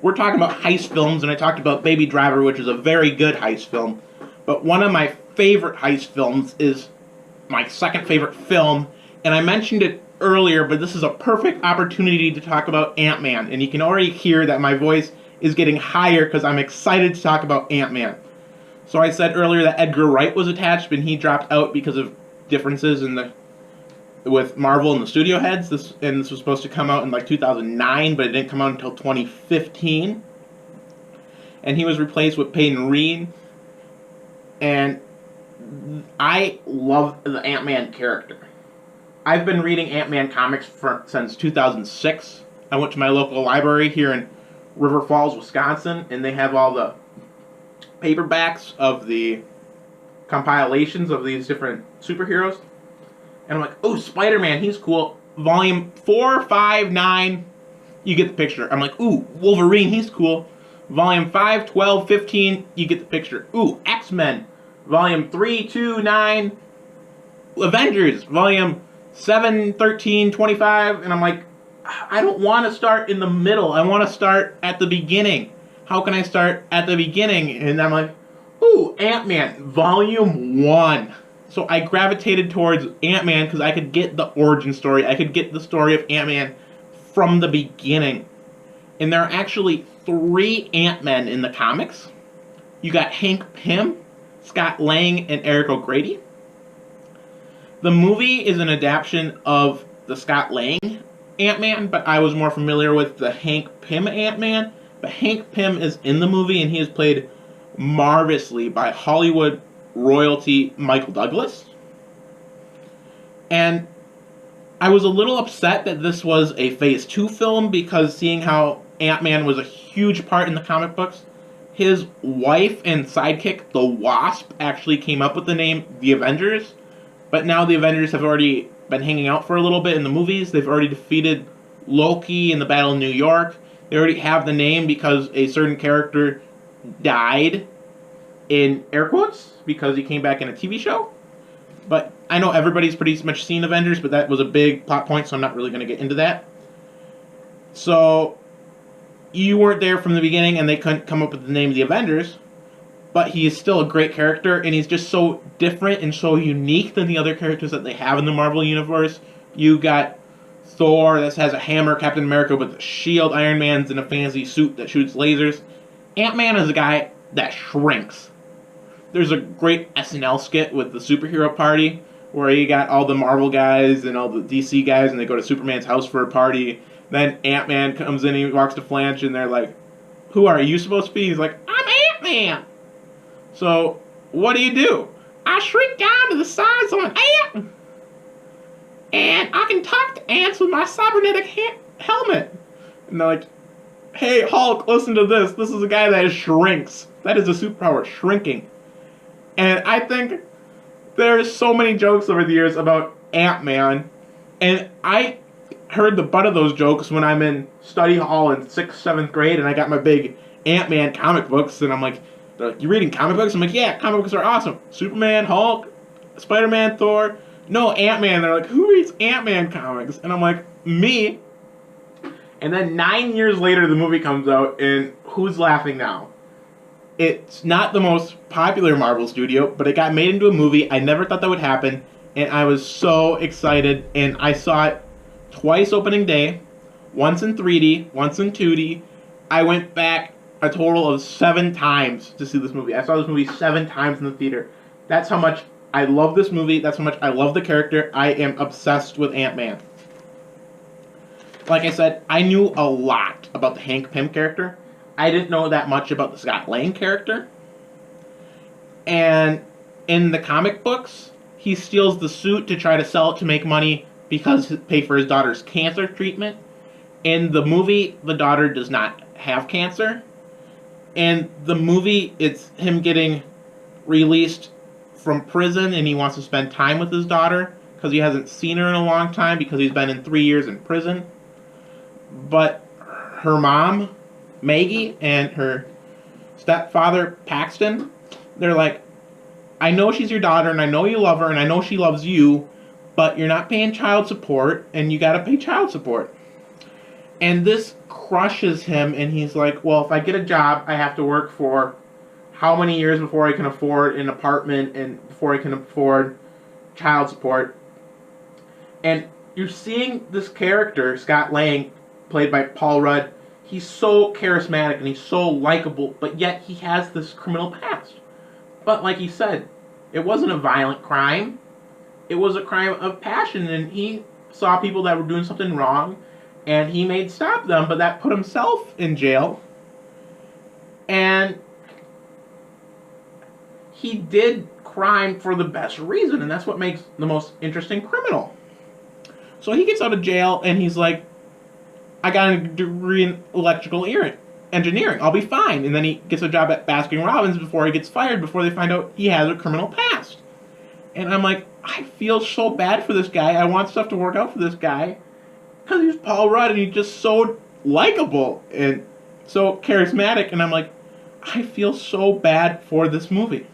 We're talking about heist films, and I talked about Baby Driver, which is a very good heist film. But one of my favorite heist films is my second favorite film, and I mentioned it earlier, but this is a perfect opportunity to talk about Ant-Man, and you can already hear that my voice is getting higher because I'm excited to talk about Ant-Man. So I said earlier that Edgar Wright was attached, but he dropped out because of differences in the with Marvel and the studio heads. This was supposed to come out in like 2009, but it didn't come out until 2015. And he was replaced with Peyton Reed. And I love the Ant-Man character. I've been reading Ant-Man comics since 2006. I went to my local library here in River Falls, Wisconsin, and they have all the paperbacks of the compilations of these different superheroes. And I'm like, oh, Spider-Man, he's cool. Volume 4, 5, 9, you get the picture. I'm like, ooh, Wolverine, he's cool. Volume 5, 12, 15, you get the picture. Ooh, X-Men. Volume 3, 2, 9. Avengers. Volume 7, 13, 25. And I'm like, I don't want to start in the middle. I want to start at the beginning. How can I start at the beginning? And I'm like, ooh, Ant-Man, Volume 1. So I gravitated towards Ant-Man because I could get the origin story. I could get the story of Ant-Man from the beginning. And there are actually 3 Ant-Men in the comics. You got Hank Pym, Scott Lang, and Eric O'Grady. The movie is an adaptation of the Scott Lang Ant-Man, but I was more familiar with the Hank Pym Ant-Man. But Hank Pym is in the movie, and he is played marvelously by Hollywood royalty Michael Douglas. And I was a little upset that this was a Phase 2 film, because seeing how Ant-Man was a huge part in the comic books, his wife and sidekick, the Wasp, actually came up with the name The Avengers. But now the Avengers have already been hanging out for a little bit in the movies. They've already defeated Loki in the Battle of New York. They already have the name because a certain character died, in air quotes, because he came back in a TV show. But I know everybody's pretty much seen Avengers, but that was a big plot point, so I'm not really going to get into that. So, you weren't there from the beginning, and they couldn't come up with the name of the Avengers, but he is still a great character, and he's just so different and so unique than the other characters that they have in the Marvel Universe. You got Thor that has a hammer, Captain America with a shield, Iron Man's in a fancy suit that shoots lasers. Ant-Man is a guy that shrinks. There's a great SNL skit with the superhero party where you got all the Marvel guys and all the DC guys, and they go to Superman's house for a party. Then Ant-Man comes in, he walks to Flange, and they're like, who are you supposed to be? He's like, I'm Ant-Man! So, what do? I shrink down to the size of an ant! And I can talk to ants with my cybernetic helmet! And they're like, hey, Hulk, listen to this. This is a guy that shrinks. That is a superpower, shrinking. And I think there's so many jokes over the years about Ant-Man, and I heard the butt of those jokes when I'm in study hall in 6th, 7th grade, and I got my big Ant-Man comic books, and I'm like, you reading comic books? I'm like, yeah, comic books are awesome. Superman, Hulk, Spider-Man, Thor. No, Ant-Man. They're like, who reads Ant-Man comics? And I'm like, me. And then 9 years later, the movie comes out, and who's laughing now? It's not the most popular Marvel studio, but it got made into a movie. I never thought that would happen, and I was so excited. And I saw it twice opening day, once in 3D, once in 2D. I went back a total of 7 times to see this movie. I saw this movie 7 times in the theater. That's how much I love this movie. That's how much I love the character. I am obsessed with Ant-Man. Like I said, I knew a lot about the Hank Pym character. I didn't know that much about the Scott Lang character. And in the comic books, he steals the suit to try to sell it to make money because pay for his daughter's cancer treatment. In the movie, the daughter does not have cancer. In the movie, it's him getting released from prison, and he wants to spend time with his daughter because he hasn't seen her in a long time because he's been in 3 years in prison. But her mom, Maggie, and her stepfather, Paxton, they're like, I know she's your daughter, and I know you love her, and I know she loves you, but you're not paying child support, and you gotta pay child support. And this crushes him, and he's like, well, if I get a job, I have to work for how many years before I can afford an apartment and before I can afford child support. And you're seeing this character, Scott Lang, played by Paul Rudd. He's so charismatic and he's so likable, but yet he has this criminal past. But like he said, it wasn't a violent crime. It was a crime of passion, and he saw people that were doing something wrong, and he made stop them, but that put himself in jail. And he did crime for the best reason, and that's what makes the most interesting criminal. So he gets out of jail, and he's like, I got a degree in electrical engineering. I'll be fine. And then he gets a job at Baskin-Robbins before he gets fired, before they find out he has a criminal past. And I'm like, I feel so bad for this guy. I want stuff to work out for this guy. Because he's Paul Rudd, and he's just so likable and so charismatic. And I'm like, I feel so bad for this movie.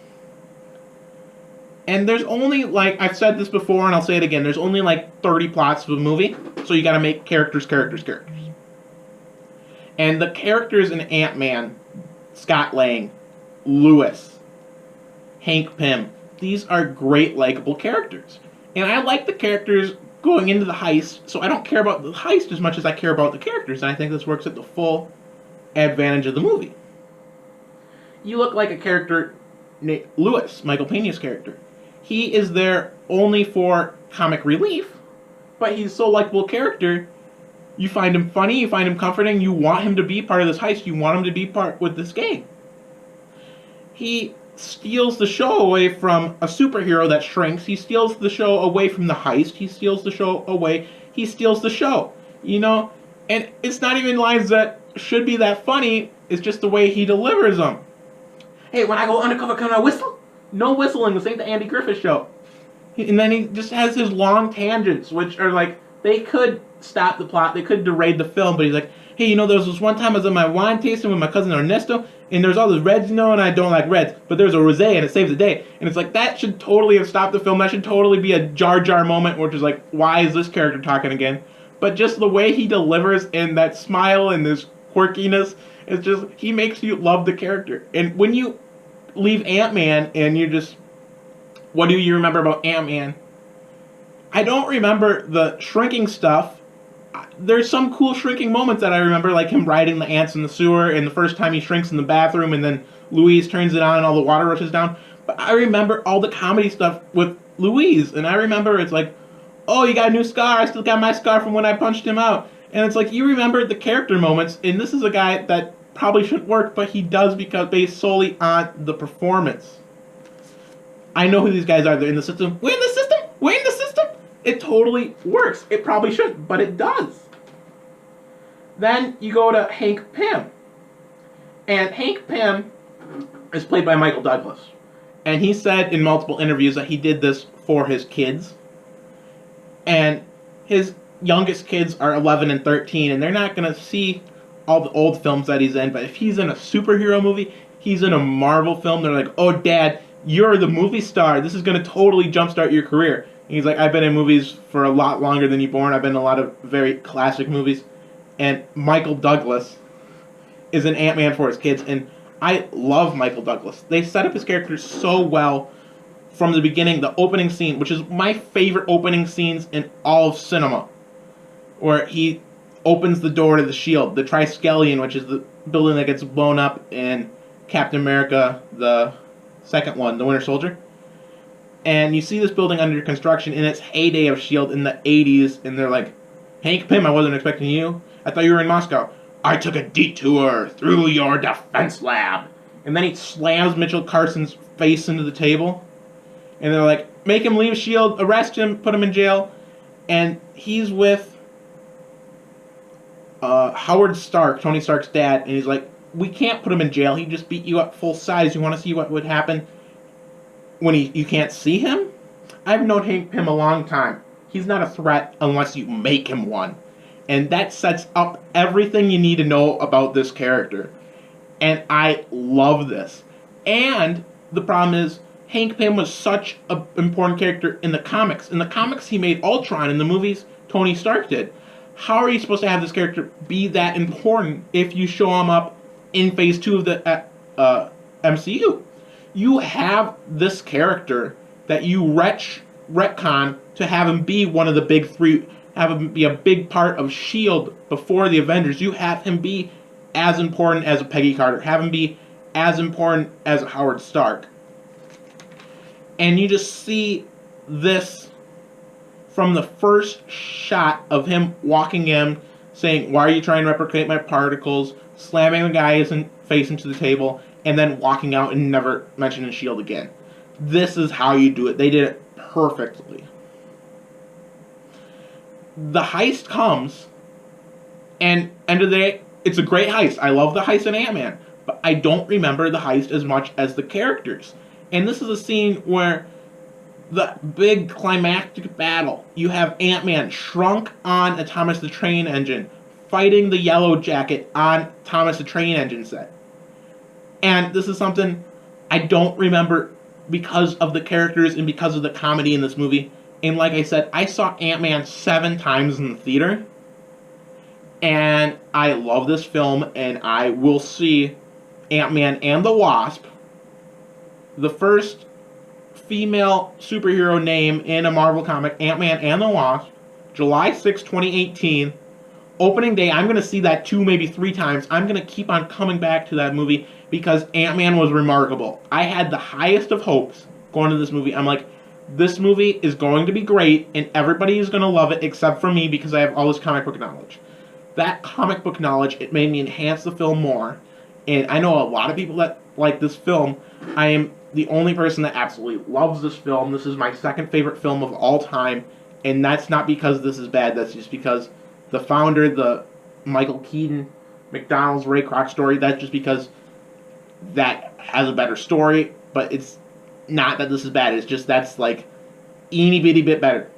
And there's only, like, I've said this before, and I'll say it again, there's only, like, 30 plots of a movie. So you gotta make characters. And the characters in Ant-Man, Scott Lang, Lewis, Hank Pym, these are great, likable characters. And I like the characters going into the heist, so I don't care about the heist as much as I care about the characters, and I think this works at the full advantage of the movie. You look like a character named Lewis, Michael Peña's character. He is there only for comic relief, but he's so likable character. You find him funny, you find him comforting, you want him to be part of this heist, you want him to be part with this gang. He steals the show away from a superhero that shrinks, he steals the show away from the heist, he steals the show, you know? And it's not even lines that should be that funny, it's just the way he delivers them. Hey, when I go undercover, can I whistle? No whistling, this ain't the Andy Griffith Show. And then he just has his long tangents, which are like, they could stop the plot, they could derade the film, but he's like, hey, you know, there was this one time I was at my wine tasting with my cousin Ernesto, and there's all those reds, you know, and I don't like reds, but there's a rosé and it saves the day. And it's like, that should totally have stopped the film, that should totally be a Jar Jar moment, which is like, why is this character talking again? But just the way he delivers, and that smile and this quirkiness, it's just, he makes you love the character. And when you leave Ant-Man and you just, what do you remember about Ant-Man? I don't remember the shrinking stuff. There's some cool shrinking moments that I remember, like him riding the ants in the sewer, and the first time he shrinks in the bathroom, and then Louise turns it on and all the water rushes down. But I remember all the comedy stuff with Louise, and I remember it's like, oh, you got a new scar, I still got my scar from when I punched him out. And it's like, you remember the character moments, and this is a guy that probably shouldn't work, but he does because based solely on the performance. I know who these guys are, they're in the system. We're in the system! We're in the system! It totally works. It probably shouldn't, but it does. Then you go to Hank Pym. And Hank Pym is played by Michael Douglas. And he said in multiple interviews that he did this for his kids. And his youngest kids are 11 and 13, and they're not going to see all the old films that he's in. But if he's in a superhero movie, he's in a Marvel film, they're like, oh, Dad, you're the movie star. This is going to totally jumpstart your career. And he's like, I've been in movies for a lot longer than you're born. I've been in a lot of very classic movies. And Michael Douglas is an Ant-Man for his kids. And I love Michael Douglas. They set up his character so well from the beginning. The opening scene, which is my favorite opening scenes in all of cinema, where he opens the door to the Shield, the Triskelion, which is the building that gets blown up in Captain America, the second one, the Winter Soldier. And you see this building under construction in its heyday of S.H.I.E.L.D. in the 80s, and they're like, Hank Pym, I wasn't expecting you. I thought you were in Moscow. I took a detour through your defense lab. And then he slams Mitchell Carson's face into the table. And they're like, make him leave S.H.I.E.L.D., arrest him, put him in jail. And he's with Howard Stark, Tony Stark's dad, and he's like, we can't put him in jail. He just beat you up full size. You want to see what would happen when you can't see him? I've known Hank Pym a long time. He's not a threat unless you make him one. And that sets up everything you need to know about this character. And I love this. And the problem is, Hank Pym was such an important character in the comics. In the comics, he made Ultron. In the movies, Tony Stark did. how are you supposed to have this character be that important if you show him up in Phase 2 of the MCU? You have this character that you retcon to have him be one of the big three, have him be a big part of S.H.I.E.L.D. before the Avengers. You have him be as important as a Peggy Carter, have him be as important as a Howard Stark. And you just see this from the first shot of him walking in, saying, "Why are you trying to replicate my particles?" Slamming the guy's face into the table, and then walking out and never mentioning S.H.I.E.L.D. again. This is how you do it. They did it perfectly. The heist comes, and end of the day, it's a great heist. I love the heist in Ant-Man, but I don't remember the heist as much as the characters. And this is a scene where the big climactic battle, you have Ant-Man shrunk on a Thomas the Train Engine, fighting the Yellow Jacket on Thomas the Train Engine set. And this is something I don't remember because of the characters and because of the comedy in this movie. And like I said, I saw Ant-Man 7 times in the theater. And I love this film, and I will see Ant-Man and the Wasp, the first female superhero name in a Marvel comic, Ant-Man and the Wasp, July 6, 2018. Opening day, I'm going to see that 2, maybe 3 times. I'm going to keep on coming back to that movie because Ant-Man was remarkable. I had the highest of hopes going to this movie. I'm like, this movie is going to be great, and everybody is going to love it except for me because I have all this comic book knowledge. That comic book knowledge, it made me enhance the film more. And I know a lot of people that like this film. I am the only person that absolutely loves this film. This is my second favorite film of all time. And that's not because this is bad. That's just because the founder, the Michael Keaton, McDonald's, Ray Kroc story, that's just because that has a better story. But it's not that this is bad. It's just that's like eeny bitty bit better.